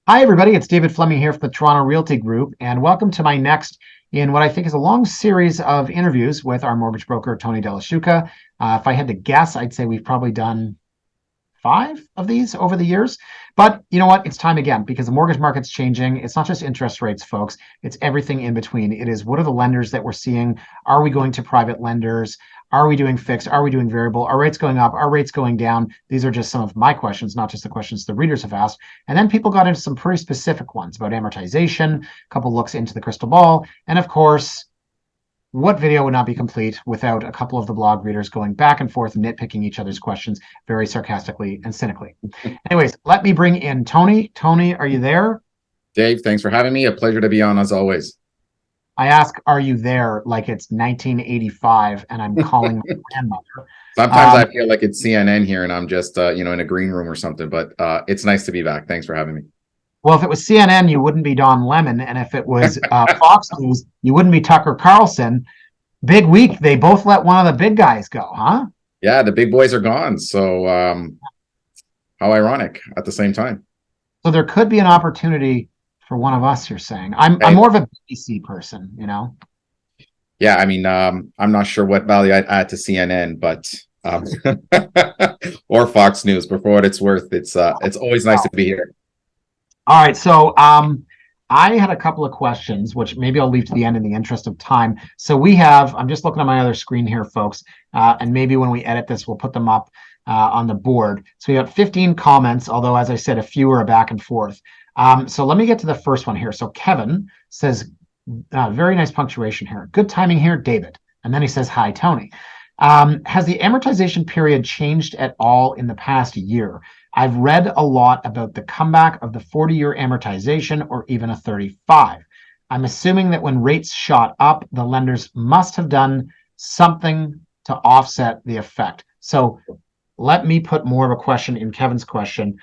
Hi, everybody. It's David Fleming here from the Toronto Realty Group, and welcome to my next in what I think is a long series of interviews with our mortgage broker, Tony Della. If I had to guess, I'd say we've probably done 5 of these over the years. But you know what? It's time again because the mortgage market's changing. It's not just interest rates, folks. It's everything in between. It is what are the lenders that we're seeing? Are we going to private lenders? Are we doing fixed? Are we doing variable? Are rates going up? Are rates going down? These are just some of my questions, not just the questions the readers have asked. And then people got into some pretty specific ones about amortization, a couple looks into the crystal ball, and of course, what video would not be complete without a couple of the blog readers going back and forth and nitpicking each other's questions very sarcastically and cynically. Anyways, let me bring in Tony. Tony, are you there? Dave, thanks for having me. A pleasure to be on as always. I ask, are you there like it's 1985 and I'm calling my grandmother? Sometimes I feel like it's CNN here and I'm just, in a green room or something, but it's nice to be back. Thanks for having me. Well, if it was CNN, you wouldn't be Don Lemon. And if it was Fox News, you wouldn't be Tucker Carlson. Big week. They both let one of the big guys go, huh? Yeah, the big boys are gone. So how ironic at the same time. So there could be an opportunity for one of us, you're saying. I'm more of a BBC person, Yeah, I mean, I'm not sure what value I'd add to CNN, but or Fox News, but for what it's worth, it's always nice to be here. All right, so I had a couple of questions, which maybe I'll leave to the end in the interest of time. So I'm just looking at my other screen here, folks, and maybe when we edit this, we'll put them up on the board. So we got 15 comments, although, as I said, a few are back and forth. So let me get to the first one here. So Kevin says, very nice punctuation here. Good timing here, David. And then he says, hi, Tony. Has the amortization period changed at all in the past year? I've read a lot about the comeback of the 40-year amortization or even a 35. I'm assuming that when rates shot up, the lenders must have done something to offset the effect. So let me put more of a question in Kevin's question.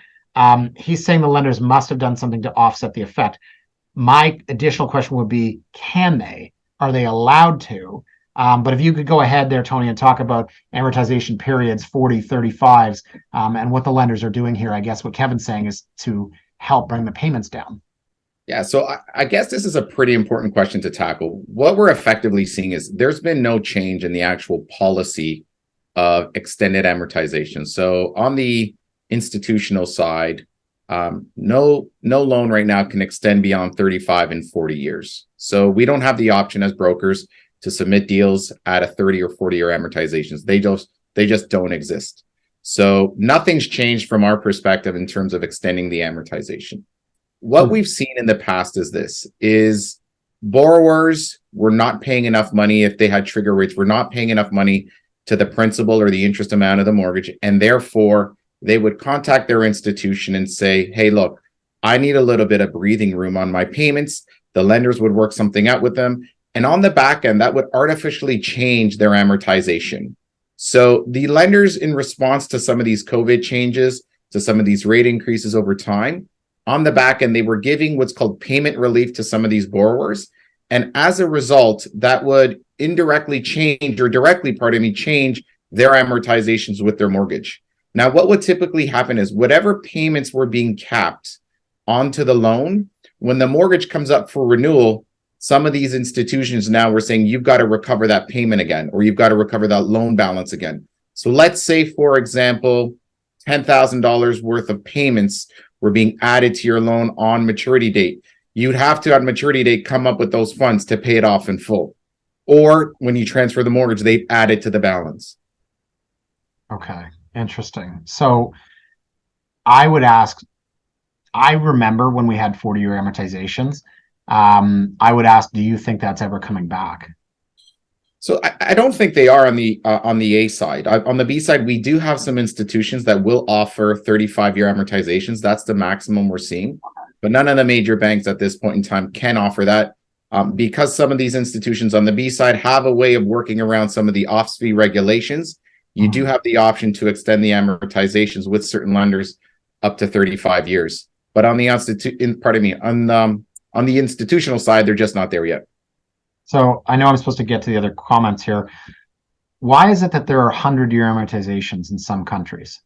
He's saying the lenders must have done something to offset the effect. My additional question would be, can they? Are they allowed to? But if you could go ahead there, Tony, and talk about amortization periods, 40, 35s, and what the lenders are doing here. I guess what Kevin's saying is to help bring the payments down. Yeah, so I guess this is a pretty important question to tackle. What we're effectively seeing is there's been no change in the actual policy of extended amortization. So on the institutional side, no loan right now can extend beyond 35 and 40 years. So we don't have the option as brokers to submit deals at a 30 or 40-year amortizations. They just don't exist. So nothing's changed from our perspective in terms of extending the amortization. What we've seen in the past is borrowers were not paying enough money. If they had trigger rates, were not paying enough money to the principal or the interest amount of the mortgage, and therefore they would contact their institution and say, hey, look, I need a little bit of breathing room on my payments. The lenders would work something out with them. And on the back end, that would artificially change their amortization. So the lenders, in response to some of these COVID changes, to some of these rate increases over time, on the back end, they were giving what's called payment relief to some of these borrowers. And as a result, that would indirectly change or directly, change their amortizations with their mortgage. Now, what would typically happen is whatever payments were being capped onto the loan, when the mortgage comes up for renewal, some of these institutions now were saying, you've got to recover that payment again, or you've got to recover that loan balance again. So let's say, for example, $10,000 worth of payments were being added to your loan on maturity date. You'd have to, on maturity date, come up with those funds to pay it off in full. Or when you transfer the mortgage, they'd add it to the balance. Okay, interesting. So I would ask, I remember when we had 40-year amortizations, I would ask, do you think that's ever coming back? So I don't think they are on the A side. On the B side, we do have some institutions that will offer 35-year amortizations. That's the maximum we're seeing. But none of the major banks at this point in time can offer that because some of these institutions on the B side have a way of working around some of the OFSP regulations. You do have the option to extend the amortizations with certain lenders up to 35 years. But on the on the institutional side, they're just not there yet. So I know I'm supposed to get to the other comments here. Why is it that there are 100-year amortizations in some countries?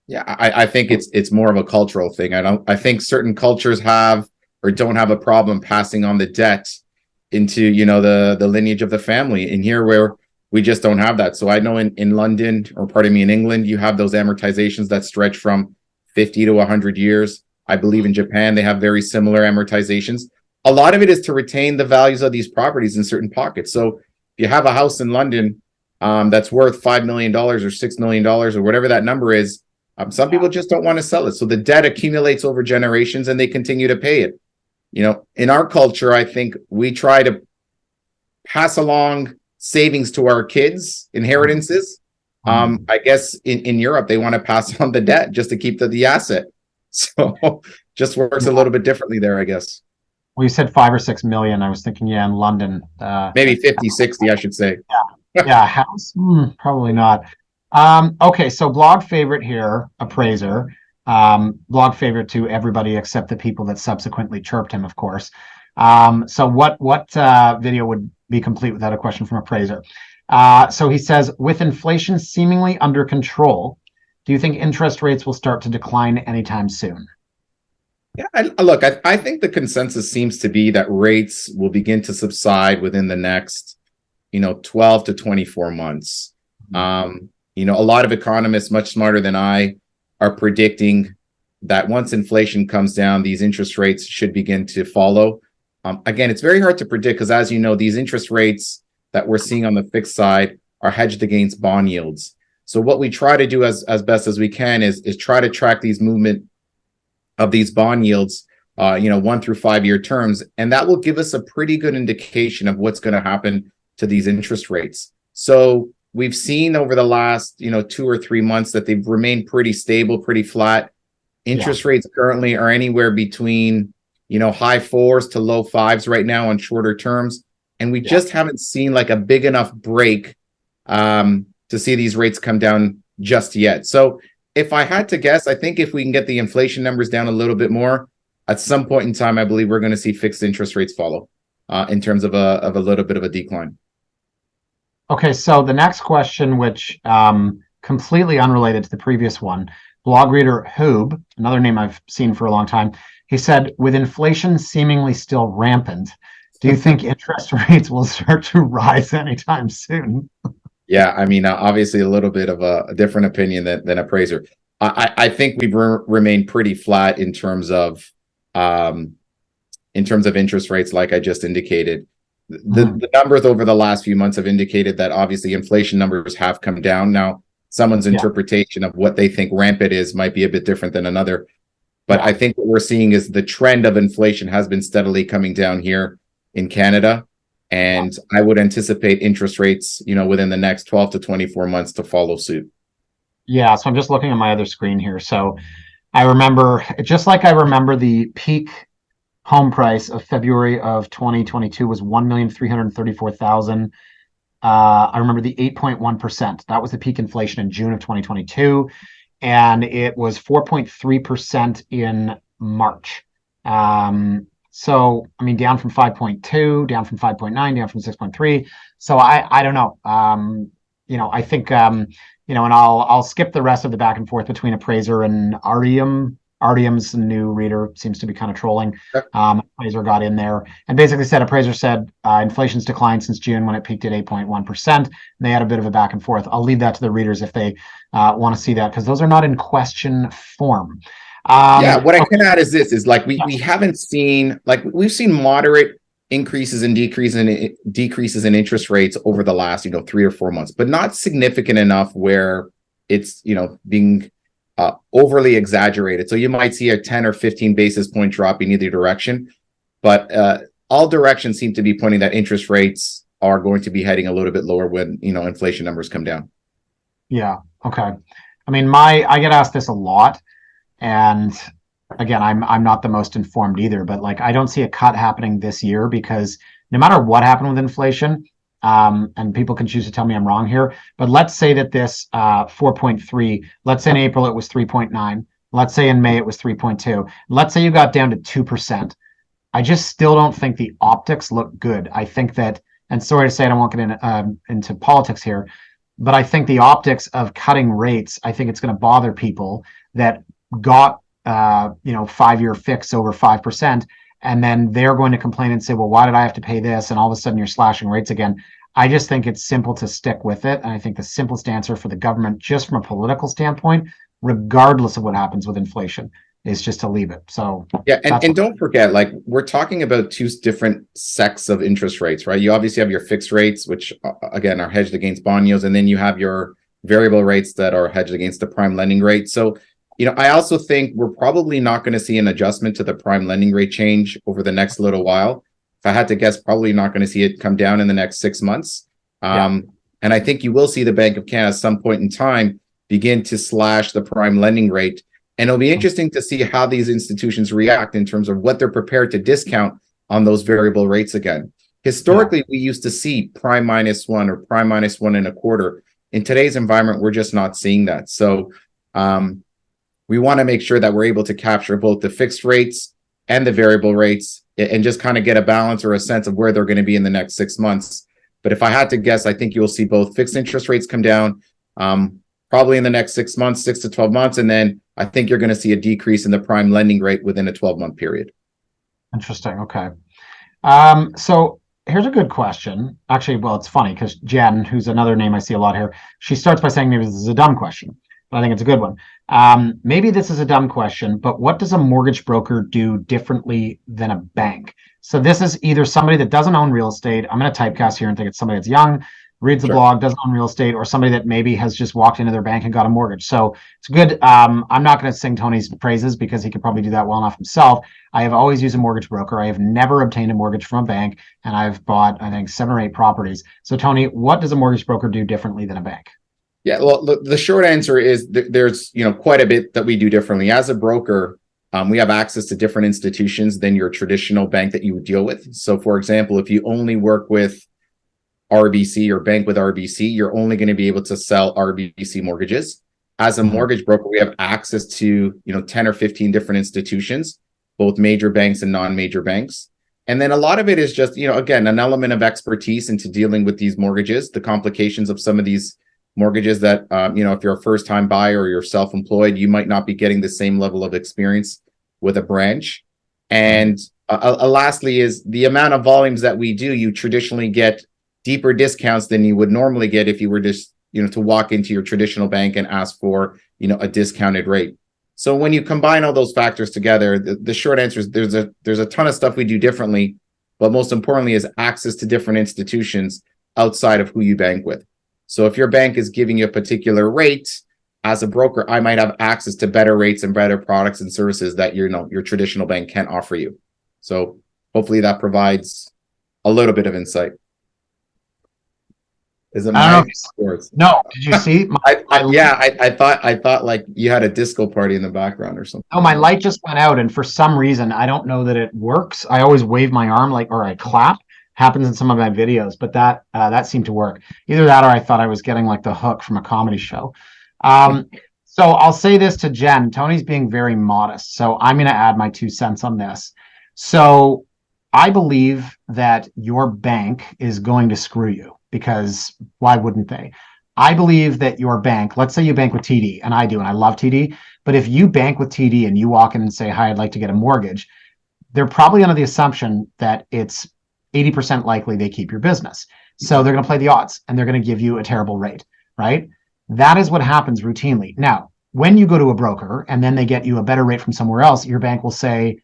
Yeah, I think it's more of a cultural thing. I think certain cultures have or don't have a problem passing on the debt into, the lineage of the family. And here where we just don't have that. So I know in London, or pardon me, in England, you have those amortizations that stretch from 50 to 100 years. I believe in Japan, they have very similar amortizations. A lot of it is to retain the values of these properties in certain pockets. So if you have a house in London that's worth $5 million or $6 million or whatever that number is, some people just don't want to sell it. So the debt accumulates over generations and they continue to pay it. In our culture, I think we try to pass along savings to our kids, inheritances. I guess in Europe, they want to pass on the debt just to keep the asset. So just works a little bit differently there, I guess. Well, you said 5 or 6 million. I was thinking, yeah, in London. Maybe 50, 60, I should say. Yeah, house? Probably not. Okay, so blog favorite here, appraiser. Blog favorite to everybody except the people that subsequently chirped him, of course. So what video would be complete without a question from appraiser? So he says, with inflation seemingly under control, do you think interest rates will start to decline anytime soon? Yeah, look, I think the consensus seems to be that rates will begin to subside within the next, 12 to 24 months. A lot of economists, much smarter than I, are predicting that once inflation comes down, these interest rates should begin to follow. Again, it's very hard to predict because, as you know, these interest rates that we're seeing on the fixed side are hedged against bond yields. So what we try to do as best as we can is try to track these movement of these bond yields, 1 through 5 year terms, and that will give us a pretty good indication of what's going to happen to these interest rates. So we've seen over the last, 2 or 3 months that they've remained pretty stable, pretty flat. Interest rates currently are anywhere between, high 4s to low 5s right now on shorter terms. And we just haven't seen like a big enough break to see these rates come down just yet. So if I had to guess, I think if we can get the inflation numbers down a little bit more, at some point in time, I believe we're going to see fixed interest rates follow in terms of a little bit of a decline. Okay, so the next question, which completely unrelated to the previous one, blog reader Hoob, another name I've seen for a long time, he said, with inflation seemingly still rampant, do you think interest rates will start to rise anytime soon? Yeah, I mean, obviously a little bit of a different opinion than appraiser. I think we've remained pretty flat in terms of interest rates, like I just indicated. The numbers over the last few months have indicated that obviously inflation numbers have come down. Now, someone's interpretation of what they think rampant is might be a bit different than another. But I think what we're seeing is the trend of inflation has been steadily coming down here in Canada. And I would anticipate interest rates, within the next 12 to 24 months to follow suit. Yeah, so I'm just looking at my other screen here. So I remember, just like I remember the peak home price of February of 2022 was 1,334,000. I remember the 8.1%. That was the peak inflation in June of 2022. And it was 4.3% in March. So, I mean, down from 5.2, down from 5.9, down from 6.3. So I don't know. I think, and I'll skip the rest of the back and forth between appraiser and Artium. Artium's new reader seems to be kind of trolling. Appraiser got in there and basically said, appraiser said, inflation's declined since June when it peaked at 8.1%. And they had a bit of a back and forth. I'll leave that to the readers if they want to see that, because those are not in question form. What I can add is this: is like we haven't seen, like, we've seen moderate increases and decreases in interest rates over the last 3 or 4 months, but not significant enough where it's being overly exaggerated. So you might see a 10 or 15 basis point drop in either direction, but all directions seem to be pointing that interest rates are going to be heading a little bit lower when inflation numbers come down. Yeah. Okay. I mean, I get asked this a lot. And again, I'm not the most informed either, but like I don't see a cut happening this year because no matter what happened with inflation, and people can choose to tell me I'm wrong here, but let's say that this 4.3, let's say in April it was 3.9, let's say in May it was 3.2, let's say you got down to 2%. I just still don't think the optics look good. I think that, and sorry to say, I don't want to get into politics here, But I think the optics of cutting rates, I think it's going to bother people that got 5-year fix over 5%, and then they're going to complain and say, well, why did I have to pay this? And all of a sudden you're slashing rates again. I just think it's simple to stick with it. And I think the simplest answer for the government, just from a political standpoint, regardless of what happens with inflation, is just to leave it. So yeah, and don't forget, like, we're talking about two different sects of interest rates, right? You obviously have your fixed rates, which again are hedged against bond yields, and then you have your variable rates that are hedged against the prime lending rate. So, I also think we're probably not going to see an adjustment to the prime lending rate change over the next little while. If I had to guess, probably not going to see it come down in the next 6 months. And I think you will see the Bank of Canada at some point in time begin to slash the prime lending rate. And it'll be interesting to see how these institutions react in terms of what they're prepared to discount on those variable rates again. Historically, we used to see prime -1 or prime -1.25. In today's environment, we're just not seeing that. So we want to make sure that we're able to capture both the fixed rates and the variable rates and just kind of get a balance or a sense of where they're going to be in the next 6 months. But if I had to guess, I think you'll see both fixed interest rates come down probably in the next 6 months, 6 to 12 months. And then I think you're going to see a decrease in the prime lending rate within a 12-month period. Interesting. Okay. So here's a good question. Actually, well, it's funny because Jen, who's another name I see a lot here, she starts by saying maybe this is a dumb question, but I think it's a good one. Maybe this is a dumb question, but what does a mortgage broker do differently than a bank? So this is either somebody that doesn't own real estate. I'm going to typecast here and think it's somebody that's young, reads the blog, doesn't own real estate, or somebody that maybe has just walked into their bank and got a mortgage. So it's good. I'm not going to sing Tony's praises because he could probably do that well enough himself. I have always used a mortgage broker. I have never obtained a mortgage from a bank, and I've bought, I think, 7 or 8 properties. So Tony, what does a mortgage broker do differently than a bank? Yeah, well, the short answer is there's quite a bit that we do differently. As a broker, we have access to different institutions than your traditional bank that you would deal with. So, for example, if you only work with RBC or bank with RBC, you're only going to be able to sell RBC mortgages. As a mortgage broker, we have access to 10 or 15 different institutions, both major banks and non-major banks. And then a lot of it is just, again, an element of expertise into dealing with these mortgages, the complications of some of these mortgages that, if you're a first-time buyer or you're self-employed, you might not be getting the same level of experience with a branch. And lastly is the amount of volumes that we do, you traditionally get deeper discounts than you would normally get if you were just, to walk into your traditional bank and ask for, a discounted rate. So when you combine all those factors together, the short answer is there's a ton of stuff we do differently, but most importantly is access to different institutions outside of who you bank with. So if your bank is giving you a particular rate, as a broker, I might have access to better rates and better products and services that your traditional bank can't offer you. So hopefully that provides a little bit of insight. Is it my words? No, did you see? I thought like you had a disco party in the background or something. No, my light just went out, and for some reason, I don't know that it works. I always wave my arm or I clap. Happens in some of my videos, but that seemed to work. Either that, or I thought I was getting like the hook from a comedy show. So I'll say this to Jen. Tony's being very modest, so I'm going to add my 2 cents on this. So I believe that your bank is going to screw you, because why wouldn't they? I believe that your bank, let's say you bank with TD, and I do, and I love TD, but if you bank with TD and you walk in and say, hi, I'd like to get a mortgage, they're probably under the assumption that it's 80% likely they keep your business. So they're going to play the odds and they're going to give you a terrible rate, right? That is what happens routinely. Now, when you go to a broker and then they get you a better rate from somewhere else, your bank will say,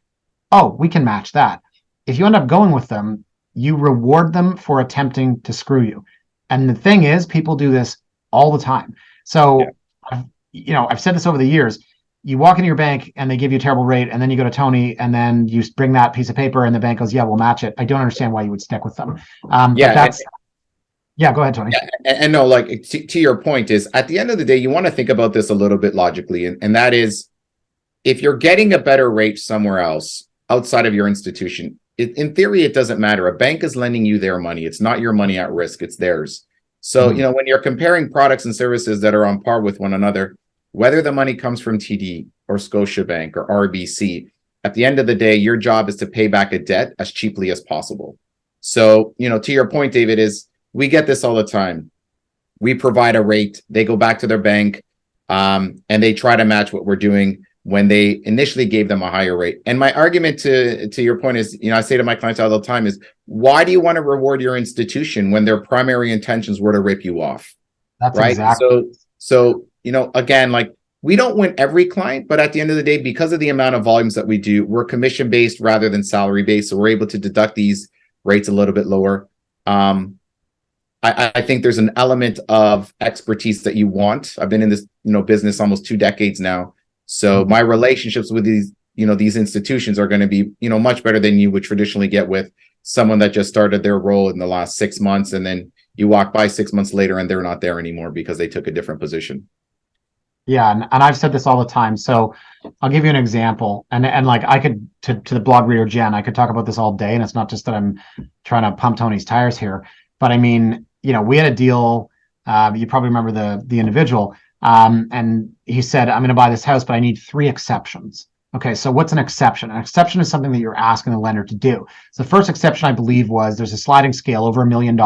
oh, we can match that. If you end up going with them, you reward them for attempting to screw you. And the thing is, people do this all the time. So, I've said this over the years. You walk into your bank and they give you a terrible rate, and then you go to Tony and then you bring that piece of paper and the bank goes, yeah, we'll match it. I don't understand why you would stick with them. But that's, go ahead, Tony. Yeah, and no, like to your point is, at the end of the day, you want to think about this a little bit logically. And that is, if you're getting a better rate somewhere else outside of your institution, in theory, it doesn't matter. A bank is lending you their money. It's not your money at risk, it's theirs. So, when you're comparing products and services that are on par with one another, whether the money comes from TD or Scotiabank or RBC, at the end of the day, your job is to pay back a debt as cheaply as possible. So, to your point, David, is we get this all the time. we provide a rate, they go back to their bank, and they try to match what we're doing when they initially gave them a higher rate. And my argument to your point is, I say to my clients all the time is, why do you want to reward your institution when their primary intentions were to rip you off? That's right? exactly. So, again, like, we don't win every client, but at the end of the day, because of the amount of volumes that we do, we're commission based rather than salary based. So we're able to deduct these rates a little bit lower. I think there's an element of expertise that you want. I've been in this, business almost 2 decades now. So my relationships with these institutions are going to be, much better than you would traditionally get with someone that just started their role in the last 6 months. And then you walk by 6 months later and they're not there anymore because they took a different position. Yeah, and I've said this all the time. So I'll give you an example. And like I could to the blog reader Jen, I could talk about this all day. And it's not just that I'm trying to pump Tony's tires here, but I mean, we had a deal. You probably remember the individual. And he said, I'm going to buy this house, but I need 3 exceptions. Okay, so what's an exception? An exception is something that you're asking the lender to do. So the first exception, I believe, was there's a sliding scale over $1 million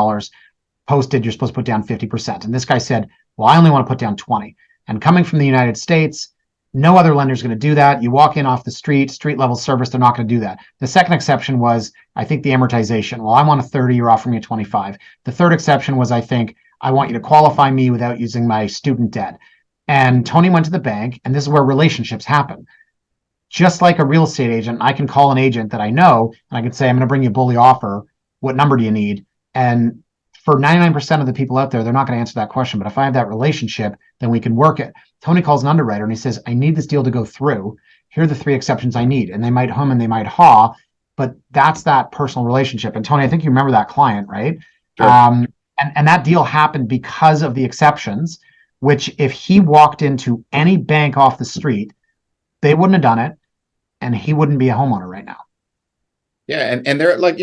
posted. You're supposed to put down 50%. And this guy said, well, I only want to put down 20. And coming from the United States, no other lender is going to do that. You walk in off the street level service, they're not going to do that. The second exception was, I think, the amortization. Well, I want a 30, you're offering me a 25. The third exception was, I think, I want you to qualify me without using my student debt. And Tony went to the bank, and this is where relationships happen. Just like a real estate agent, I can call an agent that I know, and I can say, I'm going to bring you a bully offer. What number do you need? And for 99% of the people out there, they're not going to answer that question. But if I have that relationship, then we can work it. Tony calls an underwriter and he says, I need this deal to go through. Here are the 3 exceptions I need. And they might hum and they might haw, but that's that personal relationship. And Tony, I think you remember that client, right? Sure. And that deal happened because of the exceptions, which if he walked into any bank off the street, they wouldn't have done it. And he wouldn't be a homeowner right now. Yeah. And they're like,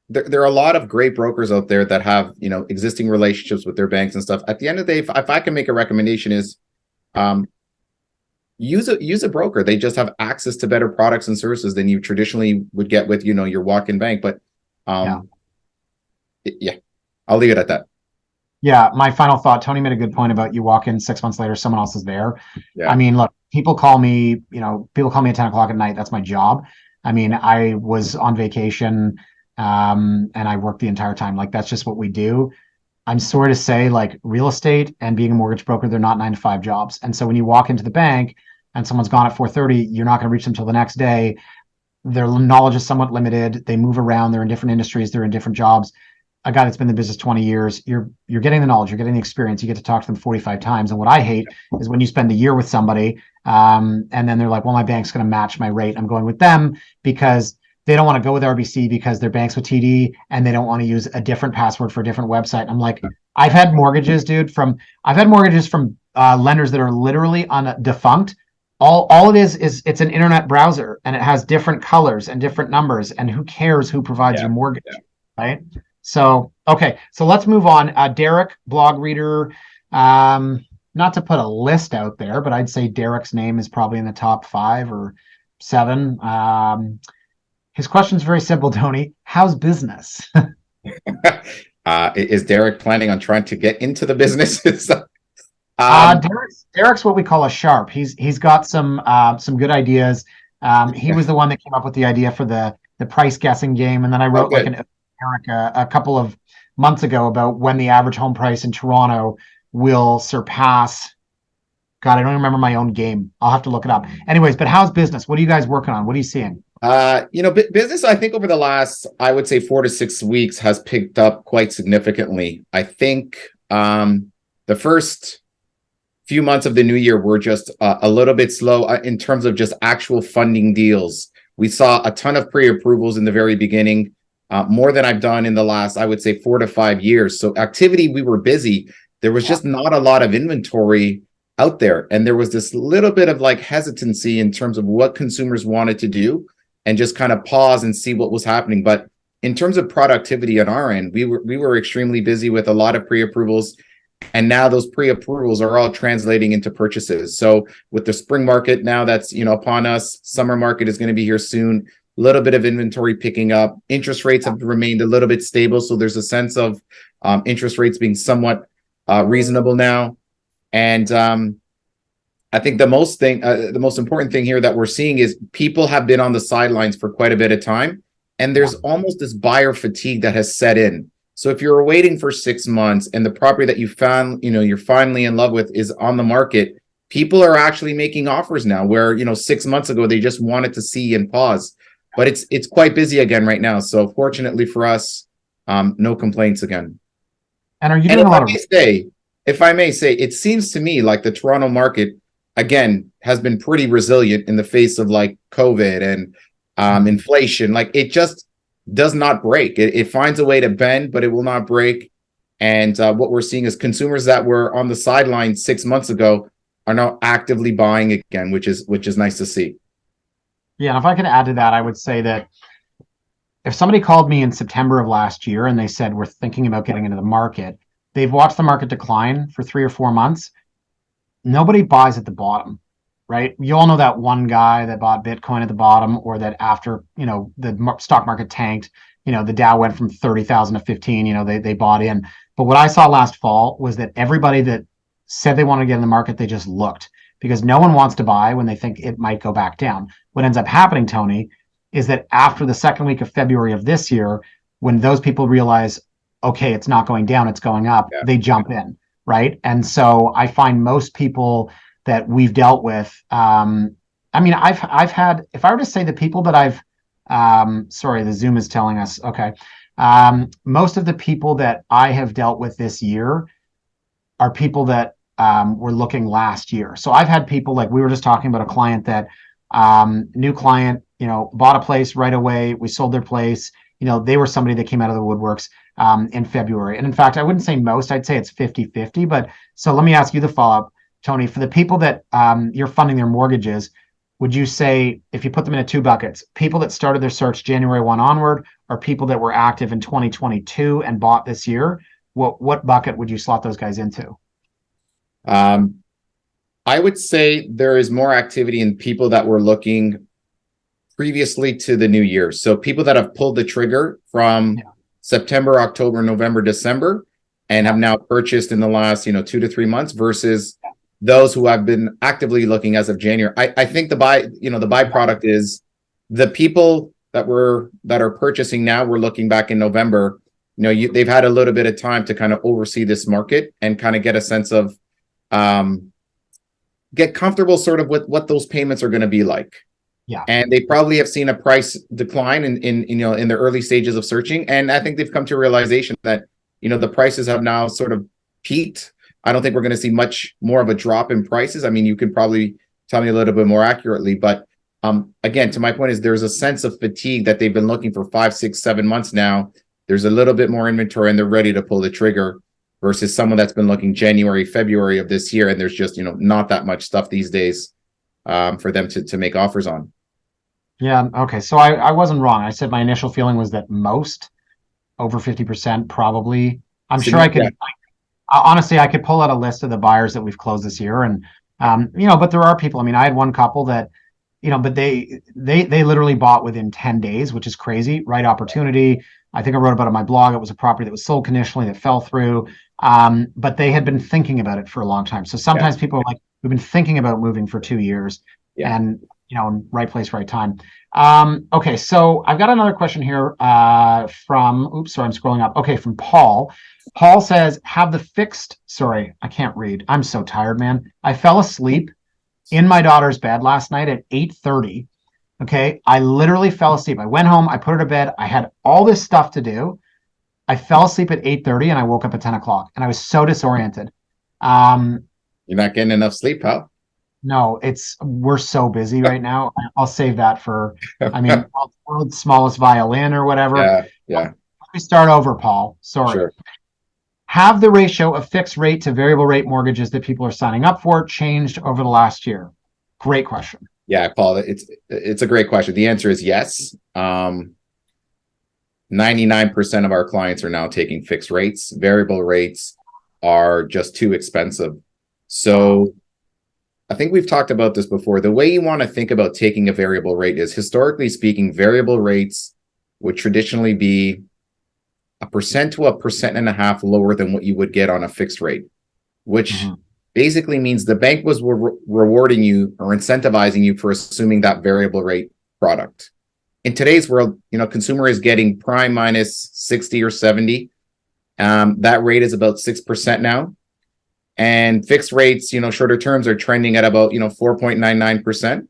there are a lot of great brokers out there that have, existing relationships with their banks and stuff. At the end of the day, if I can make a recommendation is, use a broker. They just have access to better products and services than you traditionally would get with, your walk-in bank. But yeah, I'll leave it at that. Yeah. My final thought, Tony made a good point about you walk in 6 months later, someone else is there. Yeah. I mean, look, people call me at 10 o'clock at night. That's my job. I mean, I was on vacation, and I worked the entire time. Like, that's just what we do. I'm sorry to say, like, real estate and being a mortgage broker, they're not 9 to 5 jobs. And so when you walk into the bank and someone's gone at 4:30, you're not going to reach them till the next day. Their knowledge is somewhat limited. They move around. They're in different industries. They're in different jobs. A guy that's been in the business 20 years, you're getting the knowledge, you're getting the experience, you get to talk to them 45 times. And what I hate is when you spend a year with somebody, and then they're like, well, my bank's going to match my rate. I'm going with them because they don't want to go with RBC because their bank's with TD and they don't want to use a different password for a different website. I'm like, I've had mortgages, dude, from lenders that are literally defunct. All it is it's an internet browser and it has different colors and different numbers, and who cares who provides your mortgage, right? So, okay, so let's move on. Derek, blog reader, not to put a list out there, but I'd say Derek's name is probably in the top 5 or 7. His question's very simple, Tony. How's business? Is Derek planning on trying to get into the business? Derek's what we call a sharp. He's got some good ideas. He was the one that came up with the idea for the price guessing game, and then I wrote Eric a couple of months ago about when the average home price in Toronto will surpass. God, I don't remember my own game. I'll have to look it up. Anyways, but how's business? What are you guys working on? What are you seeing? Business, I think over the last, I would say 4 to 6 weeks has picked up quite significantly. I think the first few months of the new year were just a little bit slow in terms of just actual funding deals. We saw a ton of pre-approvals in the very beginning. More than I've done in the last, I would say 4 to 5 years. So activity, we were busy. There was just not a lot of inventory out there. And there was this little bit of like hesitancy in terms of what consumers wanted to do and just kind of pause and see what was happening. But in terms of productivity on our end, we were extremely busy with a lot of pre-approvals. And now those pre-approvals are all translating into purchases. So with the spring market now that's, upon us, summer market is going to be here soon. A little bit of inventory picking up. Interest rates have remained a little bit stable. So there's a sense of interest rates being somewhat reasonable now. And I think the most important thing here that we're seeing is people have been on the sidelines for quite a bit of time, and there's almost this buyer fatigue that has set in. So if you're waiting for 6 months and the property that you found, you're finally in love with is on the market, people are actually making offers now where, 6 months ago they just wanted to see and pause. But it's quite busy again right now. So fortunately for us, no complaints again. And are you And doing a lot of? if I may say, it seems to me like the Toronto market again has been pretty resilient in the face of like COVID and inflation. Like it just does not break. It finds a way to bend, but it will not break. And what we're seeing is consumers that were on the sidelines 6 months ago are now actively buying again, which is nice to see. Yeah, and if I could add to that, I would say that if somebody called me in September of last year and they said we're thinking about getting into the market, they've watched the market decline for 3 or 4 months. Nobody buys at the bottom, right? You all know that one guy that bought Bitcoin at the bottom, or that after the stock market tanked, the Dow went from 30,000 to 15. They bought in. But what I saw last fall was that everybody that said they wanted to get in the market, they just looked, because no one wants to buy when they think it might go back down. What ends up happening, Tony, is that after the second week of February of this year, when those people realize, okay, it's not going down, it's going up, they jump in, right? And so I find most people that we've dealt with, I've had, if I were to say the people that I've, sorry, the Zoom is telling us, okay. Most of the people that I have dealt with this year are people that were looking last year. So I've had people, like we were just talking about a client that, new client, bought a place right away. We sold their place. They were somebody that came out of the woodworks in February. And in fact, I wouldn't say most, I'd say it's 50-50. But so let me ask you the follow-up, Tony, for the people that you're funding their mortgages, would you say, if you put them into two buckets, people that started their search January 1 onward, or people that were active in 2022 and bought this year, what bucket would you slot those guys into? I would say there is more activity in people that were looking previously to the new year. So people that have pulled the trigger from September, October, November, December, and have now purchased in the last, 2 to 3 months, versus those who have been actively looking as of January. I think the byproduct is the people that are purchasing now were looking back in November. They've had a little bit of time to kind of oversee this market and kind of get a sense of, get comfortable sort of with what those payments are going to be like. Yeah. And they probably have seen a price decline in the early stages of searching. And I think they've come to a realization that, the prices have now sort of peaked. I don't think we're going to see much more of a drop in prices. I mean, you can probably tell me a little bit more accurately, but again, to my point is there's a sense of fatigue that they've been looking for 5, 6, 7 months now. There's a little bit more inventory and they're ready to pull the trigger, versus someone that's been looking January, February of this year, and there's just, not that much stuff these days for them to make offers on. Yeah. Okay. So I wasn't wrong. I said my initial feeling was that most, over 50%, probably. I'm sure I could, honestly, I could pull out a list of the buyers that we've closed this year. And, but there are people, I had one couple that, but they literally bought within 10 days, which is crazy. Right opportunity. I think I wrote about it on my blog. It was a property that was sold conditionally that fell through. But they had been thinking about it for a long time. So sometimes people are like, we've been thinking about moving for 2 years, and, right place, right time. Okay. So I've got another question here, from, I'm scrolling up. Okay. From Paul. Paul says, sorry, I can't read. I'm so tired, man. I fell asleep in my daughter's bed last night at 8:30. Okay. I literally fell asleep. I went home, I put her to bed. I had all this stuff to do. I fell asleep at 8:30 and I woke up at 10 o'clock and I was so disoriented. You're not getting enough sleep, pal? No, we're so busy right now. I'll save that for, world's smallest violin or whatever. Yeah. Let me start over, Paul. Sorry. Sure. Have the ratio of fixed rate to variable rate mortgages that people are signing up for changed over the last year? Great question. Yeah, Paul, it's a great question. The answer is yes. 99% of our clients are now taking fixed rates. Variable rates are just too expensive. So I think we've talked about this before. The way you want to think about taking a variable rate is, historically speaking, variable rates would traditionally be 1% to 1.5% lower than what you would get on a fixed rate. which Mhm. basically means the bank was rewarding you or incentivizing you for assuming that variable rate product. In today's world, consumer is getting prime minus 60 or 70. That rate is about 6% now. And fixed rates, shorter terms are trending at about, 4.99%.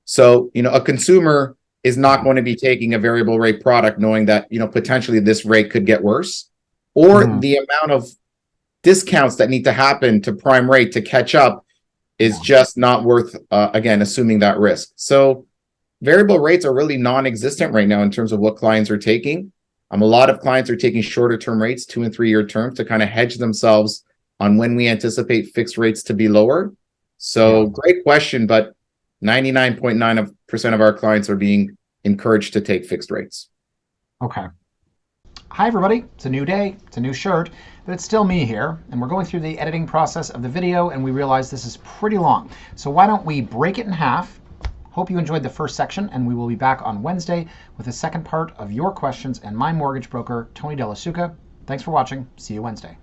So, a consumer is not going to be taking a variable rate product knowing that, potentially this rate could get worse, or Mhm. the amount of discounts that need to happen to prime rate to catch up is just not worth, again, assuming that risk. So variable rates are really non-existent right now in terms of what clients are taking. A lot of clients are taking shorter term rates, 2 and 3 year terms, to kind of hedge themselves on when we anticipate fixed rates to be lower. So great question, but 99.9% of our clients are being encouraged to take fixed rates. Okay. Hi, everybody. It's a new day. It's a new shirt, but it's still me here. And we're going through the editing process of the video, and we realize this is pretty long. So why don't we break it in half? Hope you enjoyed the first section, and we will be back on Wednesday with the second part of your questions and my mortgage broker, Tony Della, Sciucca. Thanks for watching. See you Wednesday.